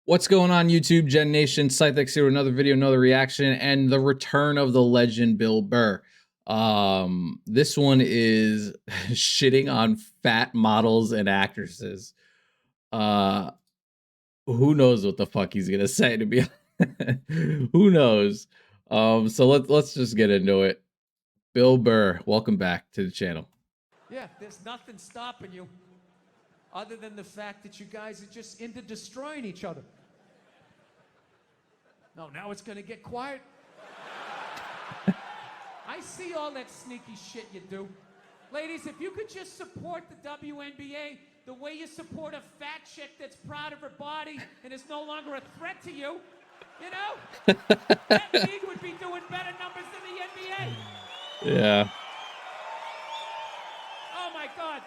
What's going on, YouTube, Gen Nation? ScytheX here with another video, another reaction, and the return of the legend Bill Burr. This one is shitting on fat models and actresses. Who knows what the fuck he's gonna say, to be who knows? So let's just get into it. Bill Burr, welcome back to the channel. Yeah, there's nothing stopping you other than the fact that you guys are just into destroying each other. No, now it's gonna get quiet. I see all that sneaky shit you do. Ladies, if you could just support the WNBA the way you support a fat chick that's proud of her body and is no longer a threat to you, you know? That league would be doing better numbers than the NBA. Yeah. Oh my God.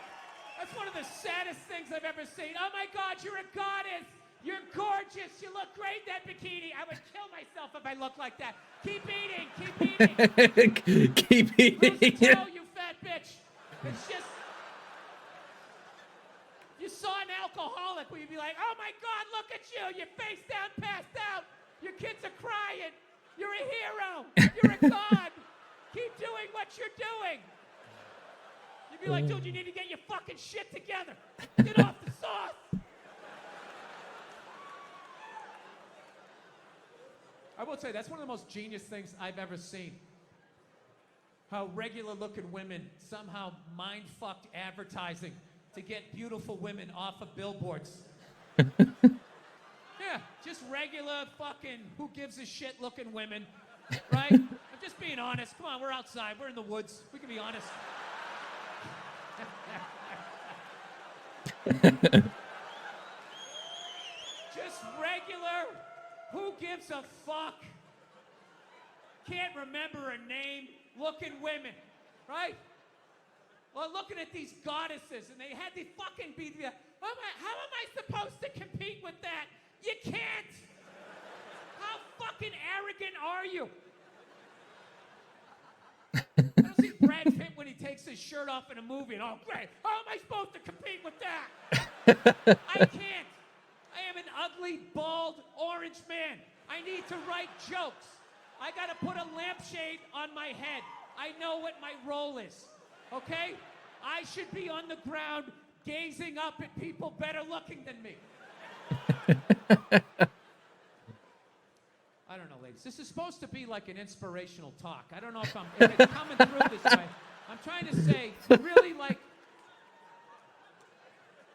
That's one of the saddest things I've ever seen. Oh my God, you're a goddess. You're gorgeous. You look great in that bikini. I would kill myself if I looked like that. Keep eating. Keep eating. Keep eating. Lose the toe, you fat bitch. It's just... You saw an alcoholic where you'd be like, oh my God, look at you. You're face down, passed out. Your kids are crying. You're a hero. You're a god. Keep doing what you're doing. You'd be like, dude, you need to get your fucking shit together. Get off the sauce. I will tell you, that's one of the most genius things I've ever seen. How regular-looking women somehow mind-fucked advertising to get beautiful women off of billboards. Yeah, just regular fucking who-gives-a-shit-looking women, right? I'm just being honest. Come on, we're outside. We're in the woods. We can be honest. Just regular, who gives a fuck? Can't remember her name, looking women, right? Well, looking at these goddesses, and they had the fucking be the, how am I supposed to compete with that? You can't. How fucking arrogant are you? I don't see Brad Pitt when he takes his shirt off in a movie, and oh great, how am I supposed to compete with that? I can't. I am an ugly, bald, orange man. I need to write jokes. I gotta put a lampshade on my head. I know what my role is, okay? I should be on the ground gazing up at people better looking than me. I don't know, ladies. This is supposed to be like an inspirational talk. I don't know if it's coming through this way. I'm trying to say, really, like,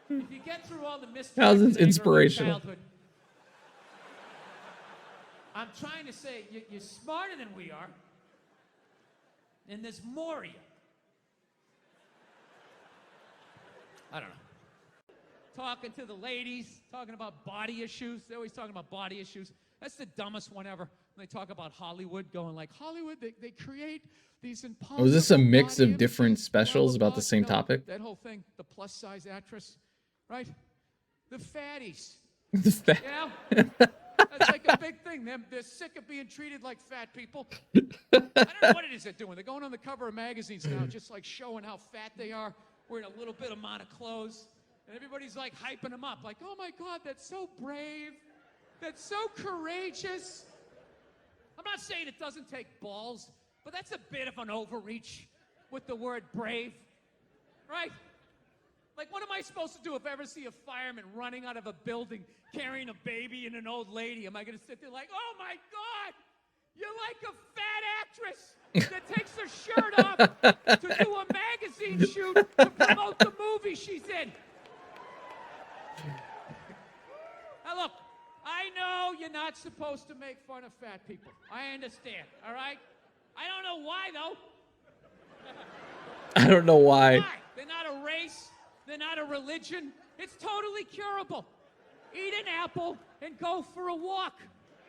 if you get through all the mystery How's this of inspirational? childhood, I'm trying to say, you're smarter than we are, and there's more of you. I don't know. Talking to the ladies, talking about body issues. They're always talking about body issues. That's the dumbest one ever. When they talk about Hollywood, going like, Hollywood, they create these impossible... Was this a mix body of different images, specials blah, blah, about the blah. same You know, topic? That whole thing, the plus-size actress, right? The fatties. The fat. You know? That's like a big thing. They're sick of being treated like fat people. I don't know what it is they're doing. They're going on the cover of magazines now, just like showing how fat they are, wearing a little bit amount of clothes. And everybody's like hyping them up, like, oh my God, that's so brave. That's so courageous. I'm not saying it doesn't take balls, but that's a bit of an overreach with the word brave, right? Like, what am I supposed to do if I ever see a fireman running out of a building carrying a baby and an old lady? Am I going to sit there like, oh my God, you're like a fat actress that takes her shirt off to do a magazine shoot to promote the movie she's in? Now look, I know you're not supposed to make fun of fat people. I understand, all right? I don't know why, though. I don't know why. Why? They're not a race. They're not a religion. It's totally curable. Eat an apple and go for a walk.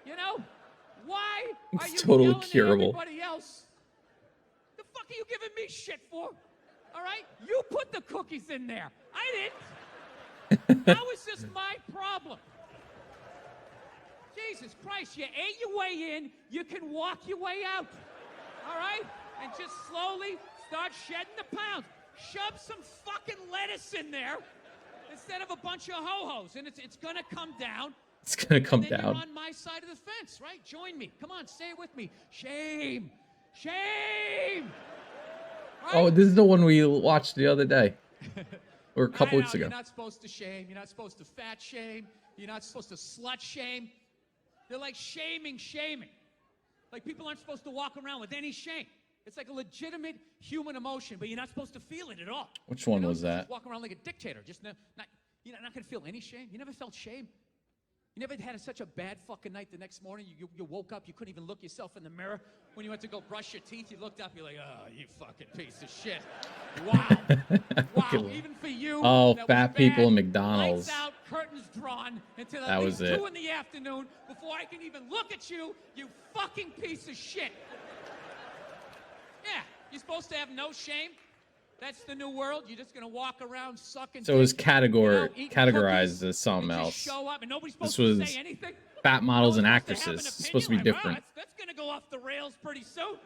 You know? Why are you Totally yelling curable. at everybody else? The fuck are you giving me shit for? All right? You put the cookies in there. I didn't. How is this my problem? Jesus Christ, you ate your way in, you can walk your way out. All right? And just slowly start shedding the pounds. Shove some fucking lettuce in there instead of a bunch of ho-hos, and it's gonna come down, It's gonna come and then down. You're on my side of the fence, right? Join me. Come on, say it with me. Shame. Shame. Right? Oh, this is the one we watched the other day. Or a couple weeks ago. You're not supposed to shame. You're not supposed to fat shame. You're not supposed to slut shame. They're like shaming. Like people aren't supposed to walk around with any shame. It's like a legitimate human emotion, but you're not supposed to feel it at all. Which one was that? Just walk around like a dictator. You're not going to feel any shame. You never felt shame? You never had such a bad fucking night the next morning? You woke up, you couldn't even look yourself in the mirror. When you went to go brush your teeth, you looked up, you're like, oh, you fucking piece of shit. Wow. Wow, even for you. Oh, fat people in McDonald's. Lights out, curtains drawn until That at was least it. 2 in the afternoon before I can even look at you, you fucking piece of shit. Yeah, you're supposed to have no shame. That's the new world. You're just gonna walk around sucking. So it was dick, categorized as something and else. just show up, and nobody's supposed This to was say anything. fat models and No one's supposed to have actresses. an It's supposed to be opinion, like, different. wow, that's gonna go off the rails pretty soon.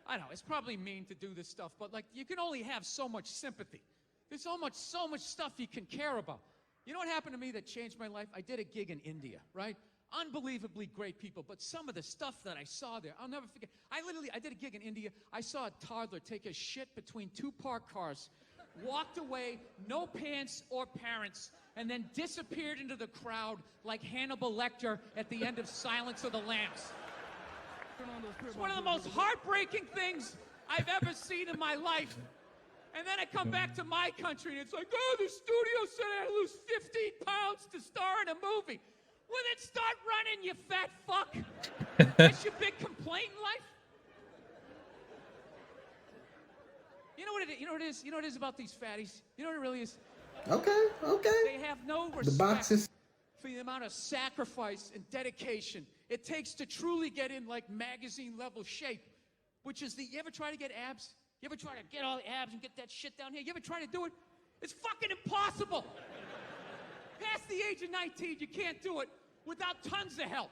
I know it's probably mean to do this stuff, but like you can only have so much sympathy. There's so much stuff you can care about. You know what happened to me that changed my life? I did a gig in India, right? Unbelievably great people, but some of the stuff that I saw there, I'll never forget. I did a gig in India. I saw a toddler take a shit between 2 parked cars, walked away, no pants or parents, and then disappeared into the crowd like Hannibal Lecter at the end of Silence of the Lambs. It's one of the most heartbreaking things I've ever seen in my life. And then I come back to my country and it's like, oh, the studio said I had to lose 15 pounds to star in a movie. Well, then start running, you fat fuck. That's your big complaint in life? You know what it is? You know what it is? You know what it is about these fatties? You know what it really is? Okay. They have no respect boxes. for the amount of sacrifice and dedication it takes to truly get in like magazine level shape, which is you ever try to get abs? You ever try to get all the abs and get that shit down here? You ever try to do it? It's fucking impossible. Past the age of 19, you can't do it without tons of help.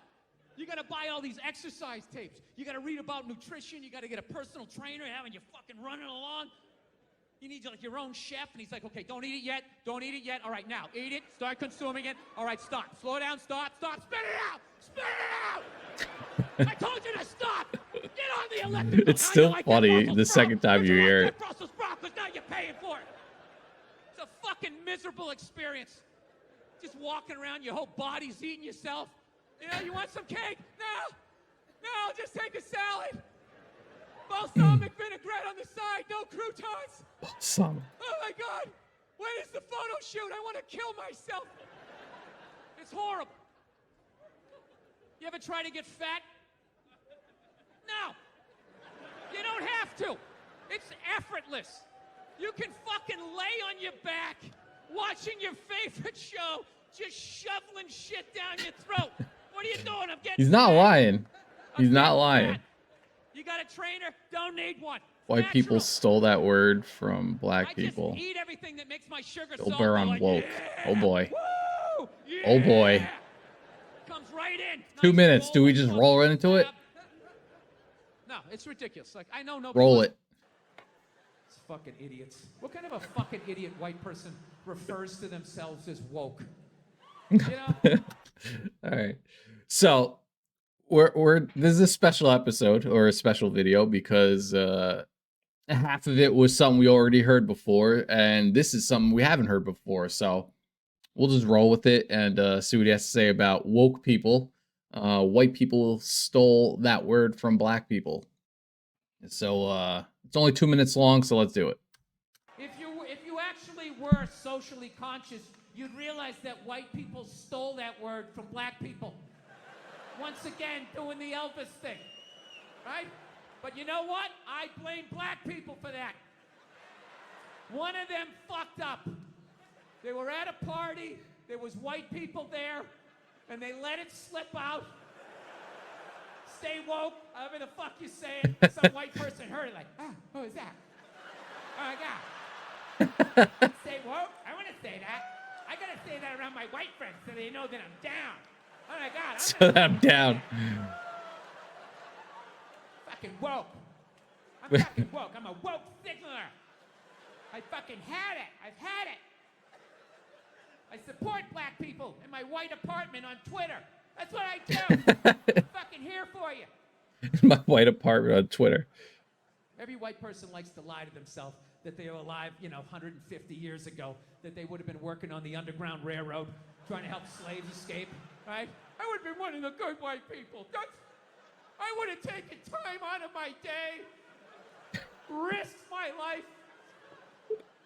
You gotta buy all these exercise tapes. You gotta read about nutrition. You gotta get a personal trainer having you fucking running along. You need like your own chef, and he's like, okay, don't eat it yet. Don't eat it yet. All right, now, eat it. Start consuming it. All right, stop. Slow down, stop. Spit it out. Spit it out. I told you to stop. Get on the elliptical. It's Now still you like that funny Brussels the sprout. second time you hear like it. that Brussels sprout, 'cause now you're paying for it. It's a fucking miserable experience. Just walking around, your whole body's eating yourself. You know, you want some cake? No, just take a salad. Balsamic vinaigrette on the side, no croutons. Some. Oh my God, when is the photo shoot? I want to kill myself. It's horrible. You ever try to get fat? No. You don't have to. It's effortless. You can fucking lay on your back, watching your favorite show, just shoveling shit down your throat. What are you doing? I'm getting He's not fat. lying. He's I'm not getting lying. fat. You got a trainer? Don't need one. White Natural. people stole that word from black I people. just eat everything that makes my sugar Bill so Burr low, on like, woke. yeah, Oh boy. woo, yeah. Oh boy. Comes right in. 2 Nice minutes. Do we rolling just fucking roll right into it? tab. No, it's ridiculous. Like I know nobody. Roll wants- it. It's fucking idiots. What kind of a fucking idiot white person refers to themselves as woke? You know? All right. So this is a special episode or a special video because half of it was something we already heard before, and this is something we haven't heard before. So we'll just roll with it and see what he has to say about woke people. White people stole that word from black people. So it's only 2 minutes long, so let's do it. If you actually were socially conscious, you'd realize that white people stole that word from black people. Once again, doing the Elvis thing, right? But you know what? I blame black people for that. One of them fucked up. They were at a party, there was white people there, and they let it slip out. Stay woke, however the fuck you say it. Some white person heard it like, who is that? Oh my God. Stay woke? I want to say that. I gotta say that around my white friends so they know that I'm down. Oh my God. So I'm down. Fucking woke. I'm fucking woke. I'm a woke signaler. I fucking had it. I've had it. I support black people in my white apartment on Twitter. That's what I do. I'm fucking here for you. In my white apartment on Twitter. Every white person likes to lie to themselves that they were alive, 150 years ago, that they would have been working on the Underground Railroad, trying to help slaves escape, right? I would have been one of the good white people. I would have taken time out of my day, risked my life.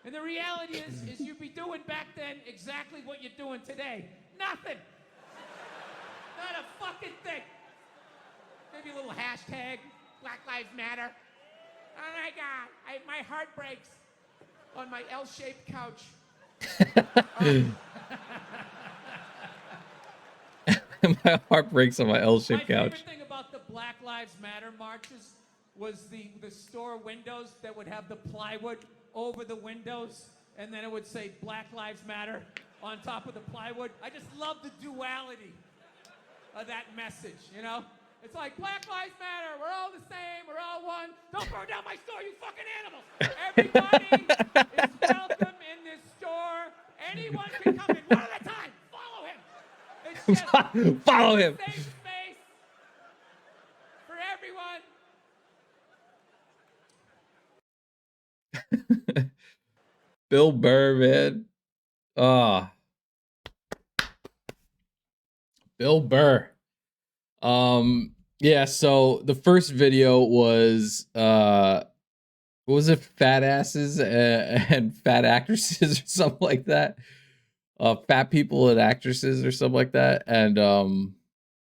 And the reality is you'd be doing back then exactly what you're doing today. Nothing. Not a fucking thing. Maybe a little hashtag, Black Lives Matter. Oh my God, my heart breaks on my L-shaped couch. My heart breaks on my L-shaped couch. My favorite thing about the Black Lives Matter marches was the store windows that would have the plywood over the windows, and then it would say Black Lives Matter on top of the plywood. I just love the duality of that message, It's like, Black Lives Matter, we're all the same, we're all one. Don't burn down my store, you fucking animals. Everybody is welcome in this store. Anyone can come in, one at a time. Follow him. It's just follow him. Safe space for everyone. Bill Burr, man. Bill Burr. Yeah, so the first video was what was it, fat asses and fat actresses or something like that. Fat people and actresses or something like that. And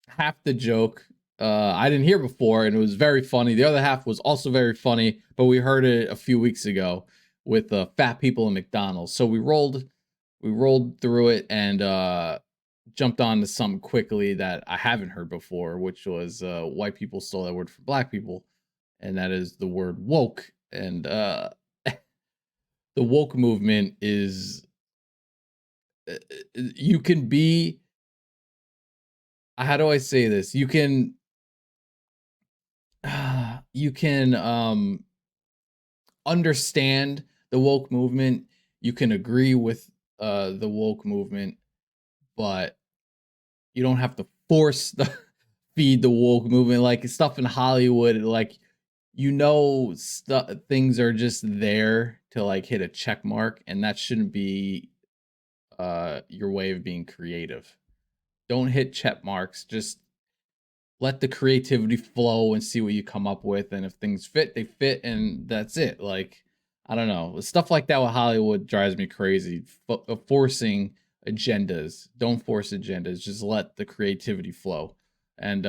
half the joke I didn't hear before, and it was very funny. The other half was also very funny, but we heard it a few weeks ago with fat people in McDonald's. So we rolled through it and jumped on to something quickly that I haven't heard before, which was white people stole that word from black people, and that is the word woke. And the woke movement is, you can be, how do I say this? You can understand the woke movement. You can agree with the woke movement, but you don't have to force feed the woke movement. Like stuff in Hollywood, like, things are just there to like hit a check mark, and that shouldn't be your way of being creative. Don't hit check marks. Just let the creativity flow and see what you come up with. And if things fit, they fit, and that's it. Like, I don't know. Stuff like that with Hollywood drives me crazy. Forcing agendas. Don't force agendas. Just let the creativity flow. And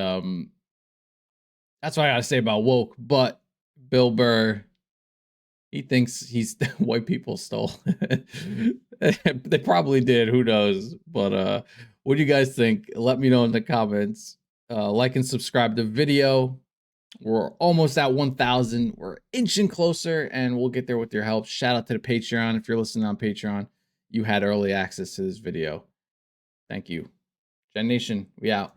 that's what I gotta say about woke. But Bill Burr, he thinks white people stole. They probably did. Who knows? But what do you guys think? Let me know in the comments. Like and subscribe to the video. We're almost at 1,000. We're inching closer, and we'll get there with your help. Shout out to the Patreon. If you're listening on Patreon, you had early access to this video. Thank you. Gen Nation, we out.